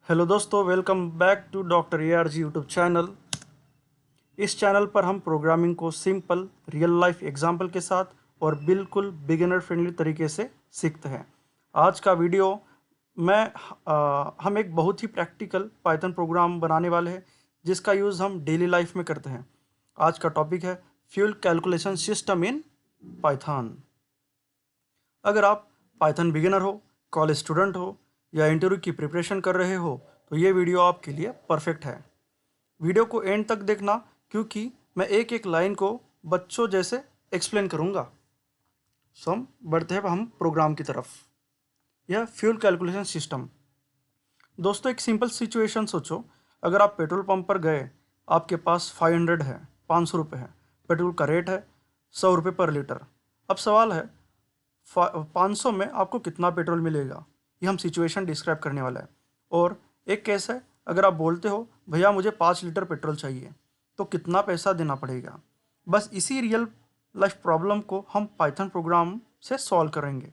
Hello दोस्तों, welcome back to doctor ARG YouTube channel. इस channel पर हम प्रोग्रामिंग को सिंपल रियल लाइफ एग्जाम्पल के साथ और बिल्कुल बिगिनर फ्रेंडली तरीके से सीखते हैं। आज का वीडियो हम एक बहुत ही प्रैक्टिकल पाइथन प्रोग्राम बनाने वाले हैं जिसका यूज़ हम डेली लाइफ में करते हैं। आज का टॉपिक है fuel calculation system in Python. अगर आप पाइथन बिगिनर हो, कॉलेज स्टूडेंट हो या इंटरव्यू की प्रिपरेशन कर रहे हो तो ये वीडियो आपके लिए परफेक्ट है। वीडियो को एंड तक देखना क्योंकि मैं एक एक लाइन को बच्चों जैसे एक्सप्लेन करूँगा। सो हम बढ़ते हैं हम प्रोग्राम की तरफ। यह फ्यूल कैलकुलेशन सिस्टम। दोस्तों, एक सिंपल सिचुएशन सोचो। अगर आप पेट्रोल पंप पर गए, आपके पास 500 है, 500 रुपये है, पेट्रोल का रेट है 100 रुपये पर लीटर। अब सवाल है 500 में आपको कितना पेट्रोल मिलेगा। ये हम सिचुएशन डिस्क्राइब करने वाला है। और एक केस है, अगर आप बोलते हो भैया मुझे 5 लीटर पेट्रोल चाहिए तो कितना पैसा देना पड़ेगा। बस इसी रियल लाइफ प्रॉब्लम को हम पाइथन प्रोग्राम से सॉल्व करेंगे।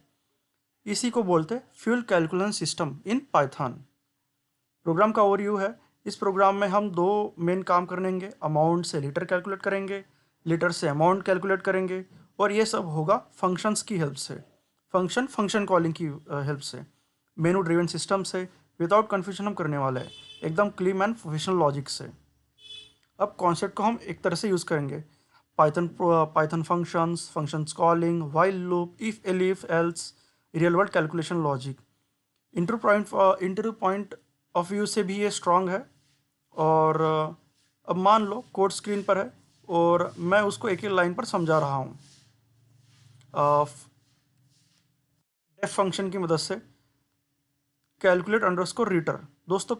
इसी को बोलते fuel calculation system in Python. Program का ओवरव्यू है। इस प्रोग्राम में हम दो मेन काम करेंगे। अमाउंट से लीटर कैलकुलेट करेंगे, लीटर से अमाउंट कैलकुलेट करेंगे, और ये सब होगा फंक्शंस की हेल्प से, फंक्शन कॉलिंग की हेल्प से, मेनू ड्रिवन सिस्टम से। विदाउट कन्फ्यूजन हम करने वाले हैं, एकदम क्लीन एंड प्रोफेशनल लॉजिक से। अब कॉन्सेप्ट को हम एक तरह से यूज़ करेंगे। Python functions calling, while loop, if elif else, real world calculation logic. Interview point of view से भी ये स्ट्रांग है। और अब मान लो कोड स्क्रीन पर है और मैं उसको एक एक लाइन पर समझा रहा हूँ डेफ फंक्शन की मदद से। Calculate underscore litre. दोस्तों,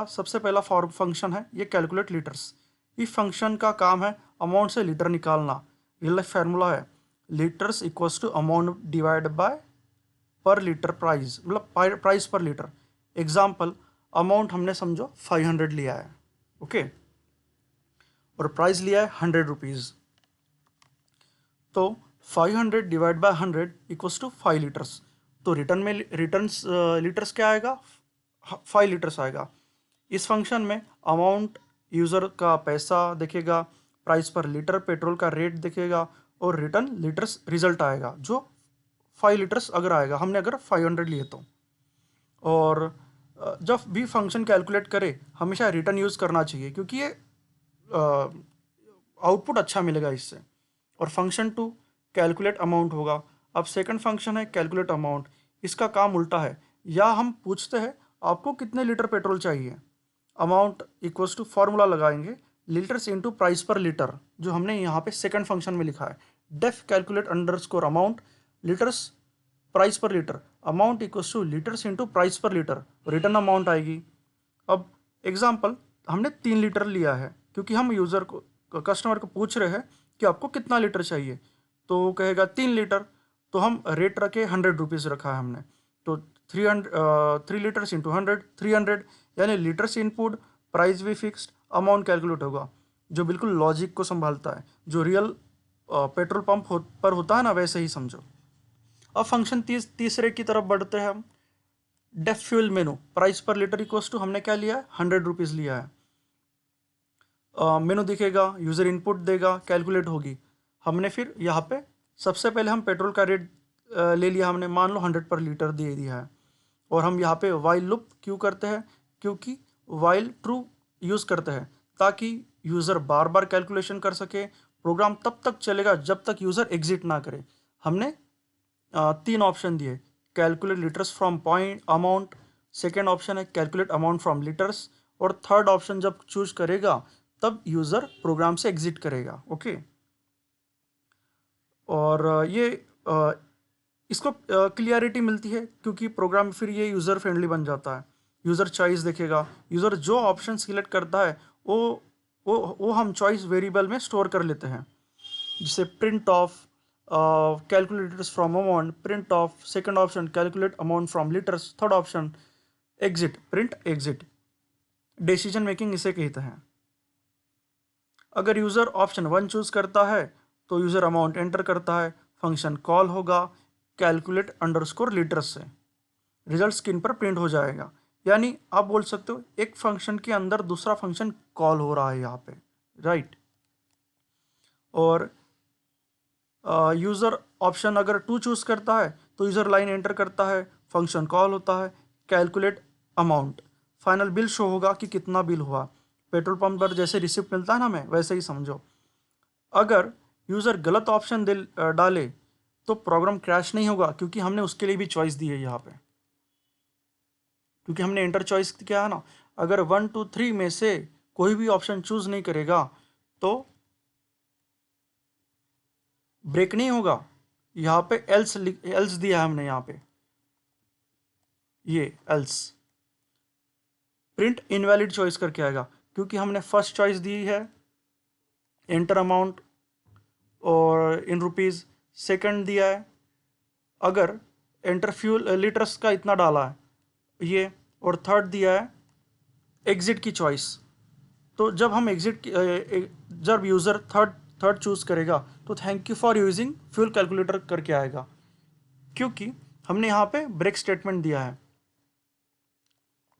सबसे पहला फॉर्म फंक्शन है ये कैलकुलेट लीटर्स। इस फंक्शन का काम है अमाउंट से लीटर निकालना। रियल लाइफ फार्मूला है litres equals to amount divide by per litre price, मतलब price per litre. Example, amount हमने समझो 500 लिया है, ओके, और प्राइस लिया है 100 रुपीज़। तो 500 divide by 100 equals to 5 litres. तो रिटर्न्स लीटर्स क्या आएगा, 5 लीटर्स आएगा। इस फंक्शन में अमाउंट यूज़र का पैसा देखेगा, प्राइस पर लीटर पेट्रोल का रेट देखेगा, और रिटर्न लीटर्स रिजल्ट आएगा जो 5 लीटर्स अगर आएगा, हमने अगर 500 लिए तो। और जब भी फंक्शन कैलकुलेट करे हमेशा रिटर्न यूज़ करना चाहिए क्योंकि ये आउटपुट अच्छा मिलेगा इससे। और फंक्शन टू कैलकुलेट अमाउंट होगा। अब सेकंड फंक्शन है कैलकुलेट अमाउंट। इसका काम उल्टा है। या हम पूछते हैं आपको कितने लीटर पेट्रोल चाहिए। अमाउंट इक्वल्स टू फॉर्मूला लगाएंगे litres into price per litre, जो हमने यहाँ पे सेकंड फंक्शन में लिखा है। Def calculate underscore amount litres price per litre, amount equals to litres into price per litre, return amount आएगी। अब एग्जाम्पल, हमने 3 लीटर लिया है क्योंकि हम यूज़र को कस्टमर को पूछ रहे हैं कि आपको कितना लीटर चाहिए, तो वो कहेगा 3 लीटर। तो हम रेट रखे 100 रुपीज़ रखा है हमने। तो 3 लीटर्स इंटू 100, 300, यानी लीटर्स इनपुट, प्राइस भी फिक्स्ड, अमाउंट कैलकुलेट होगा, जो बिल्कुल लॉजिक को संभालता है, जो रियल पेट्रोल पंप पर होता है ना, वैसे ही समझो। अब फंक्शन तीसरे की तरफ बढ़ते हैं हम। Def fuel menu, price per litre equals to हमने क्या लिया है, 100 रुपीज़ लिया है। मेनू दिखेगा, यूज़र इनपुट देगा, कैलकुलेट होगी। हमने फिर यहाँ पे सबसे पहले हम पेट्रोल का रेट ले लिया हमने, मान लो 100 पर लीटर दे दिया है। और हम यहाँ पे वाइल लूप क्यों करते हैं, क्योंकि वाइल ट्रू यूज़ करते हैं ताकि यूज़र बार बार कैलकुलेशन कर सके। प्रोग्राम तब तक चलेगा जब तक यूज़र एग्जिट ना करे। हमने 3 ऑप्शन दिए, calculate litres from point amount, second option है कैलकुलेट अमाउंट फ्रॉम लीटर्स, और थर्ड ऑप्शन जब चूज करेगा तब यूज़र प्रोग्राम से एग्जिट करेगा, ओके। और इसको क्लियरिटी मिलती है क्योंकि प्रोग्राम फिर ये यूज़र फ्रेंडली बन जाता है। यूज़र चॉइस देखेगा, यूज़र जो ऑप्शन सिलेक्ट करता है वो हम चॉइस वेरिएबल में स्टोर कर लेते हैं। जिसे print of calculate litres from amount, print of second option calculate amount from litres, third option exit, print exit. Decision making इसे कहते हैं। अगर यूज़र ऑप्शन 1 चूज करता है तो यूज़र अमाउंट एंटर करता है, फंक्शन कॉल होगा कैलकुलेट अंडरस्कोर लीटर्स से, रिजल्ट स्क्रीन पर प्रिंट हो जाएगा। यानी आप बोल सकते हो एक फंक्शन के अंदर दूसरा फंक्शन कॉल हो रहा है यहाँ पे, राइट। और यूज़र ऑप्शन अगर 2 चूज़ करता है तो यूज़र लाइन एंटर करता है, फंक्शन कॉल होता है, calculate amount, final bill show होगा कि कितना बिल हुआ। पेट्रोल पंप पर जैसे रिसिप्ट मिलता है ना हमें, वैसे ही समझो। अगर यूज़र गलत ऑप्शन डाले तो प्रोग्राम क्रैश नहीं होगा, क्योंकि हमने उसके लिए भी चॉइस दी है यहाँ पे, क्योंकि हमने एंटर चॉइस किया है ना। अगर 1 2 3 में से कोई भी ऑप्शन चूज नहीं करेगा तो ब्रेक नहीं होगा। यहाँ पे एल्स दिया है हमने, यहाँ पे ये एल्स प्रिंट इनवैलिड चॉइस करके आएगा, क्योंकि हमने फर्स्ट चॉइस दी है एंटर अमाउंट और इन रुपीज़, सेकंड दिया है अगर एंटर फ्यूल लीटर्स का इतना डाला है ये, और थर्ड दिया है एग्जिट की चॉइस। तो जब हम जब यूज़र थर्ड चूज़ करेगा तो thank you for using fuel calculator करके आएगा, क्योंकि हमने यहाँ पे ब्रेक स्टेटमेंट दिया है।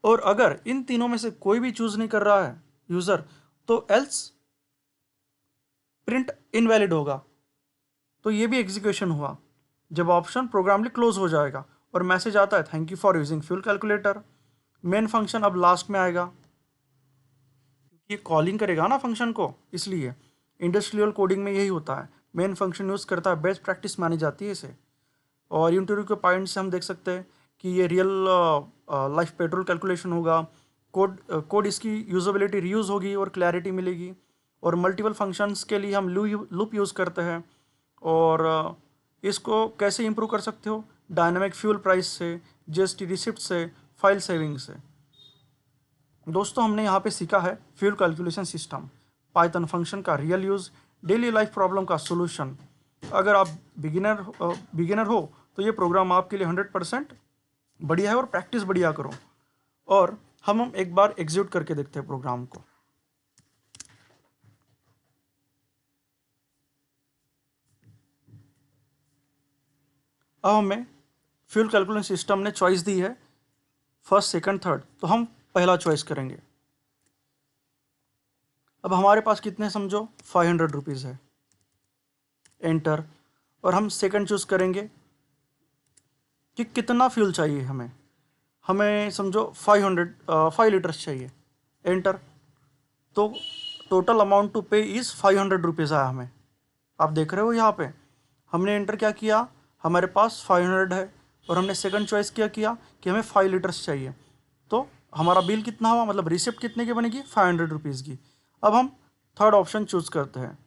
और अगर इन तीनों में से कोई भी चूज़ नहीं कर रहा है यूज़र, तो एल्स प्रिंट इनवैलिड होगा। तो ये भी एग्जीक्यूशन हुआ जब ऑप्शन प्रोग्रामली क्लोज हो जाएगा और मैसेज आता है thank you for using fuel calculator. Main function अब लास्ट में आएगा, क्योंकि ये कॉलिंग करेगा ना फंक्शन को, इसलिए इंडस्ट्रियल कोडिंग में यही होता है, मेन फंक्शन यूज़ करता है, बेस्ट प्रैक्टिस मानी जाती है इसे। और इंटरव्यू के पॉइंट से हम देख सकते हैं कि ये रियल लाइफ पेट्रोल कैलकुलेशन होगा। कोड इसकी यूजेबिलिटी रीयूज़ होगी और क्लैरिटी मिलेगी। और मल्टीपल फंक्शंस के लिए हम लूप यूज़ करते हैं। और इसको कैसे इंप्रूव कर सकते हो? डायनामिक फ्यूल प्राइस से, जीएसटी रिसिप्ट से, फाइल सेविंग से। दोस्तों हमने यहाँ पे सीखा है fuel calculation system, Python function का real use, daily life problem का सोल्यूशन। अगर आप बिगिनर हो तो ये प्रोग्राम आपके लिए 100% बढ़िया है, और प्रैक्टिस बढ़िया करो। और हम एक बार एग्जीक्यूट करके देखते हैं प्रोग्राम को। अब हमें फ्यूल कैलकुलेशन सिस्टम ने चॉइस दी है फर्स्ट, सेकंड, थर्ड, तो हम पहला चॉइस करेंगे। अब हमारे पास कितने समझो 500 रुपीज़ है, एंटर। और हम सेकंड चूज़ करेंगे कि कितना फ्यूल चाहिए हमें। हमें समझो 5 लीटर्स चाहिए, एंटर। तो टोटल अमाउंट टू पे इज़ 500 रुपीज़ आया हमें। आप देख रहे हो यहाँ पे हमने एंटर क्या किया, हमारे पास 500 है, और हमने सेकंड चॉइस क्या किया कि हमें 5 लीटर्स चाहिए। तो हमारा बिल कितना हुआ, मतलब रिसिप्ट कितने की बनेगी, 500 रुपीज़ की। अब हम थर्ड ऑप्शन चूज़ करते हैं,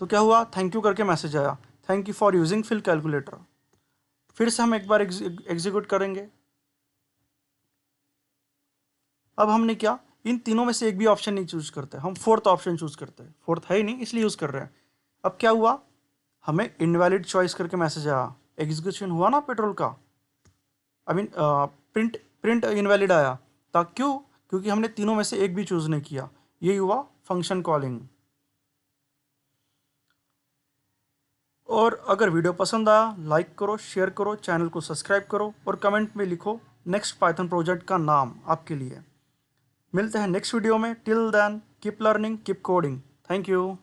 तो क्या हुआ, थैंक यू करके मैसेज आया, thank you for using fuel calculator. फिर से हम एक बार एग्जीक्यूट करेंगे। अब हमने क्या, इन तीनों में से एक भी ऑप्शन नहीं चूज करते, हम फोर्थ ऑप्शन चूज करते हैं। फोर्थ है ही नहीं इसलिए यूज़ कर रहे हैं। अब क्या हुआ, हमें इनवैलिड चॉइस करके मैसेज आया, एग्जीक्यूशन हुआ ना पेट्रोल का। आई मीन प्रिंट इनवैलिड आया था, क्यों, क्योंकि हमने तीनों में से एक भी चूज नहीं किया। यही हुआ फंक्शन कॉलिंग। और अगर वीडियो पसंद आया, लाइक करो, शेयर करो, चैनल को सब्सक्राइब करो, और कमेंट में लिखो नेक्स्ट पाइथन प्रोजेक्ट का नाम आपके लिए। मिलते हैं नेक्स्ट वीडियो में। Till then keep learning, keep coding. Thank you.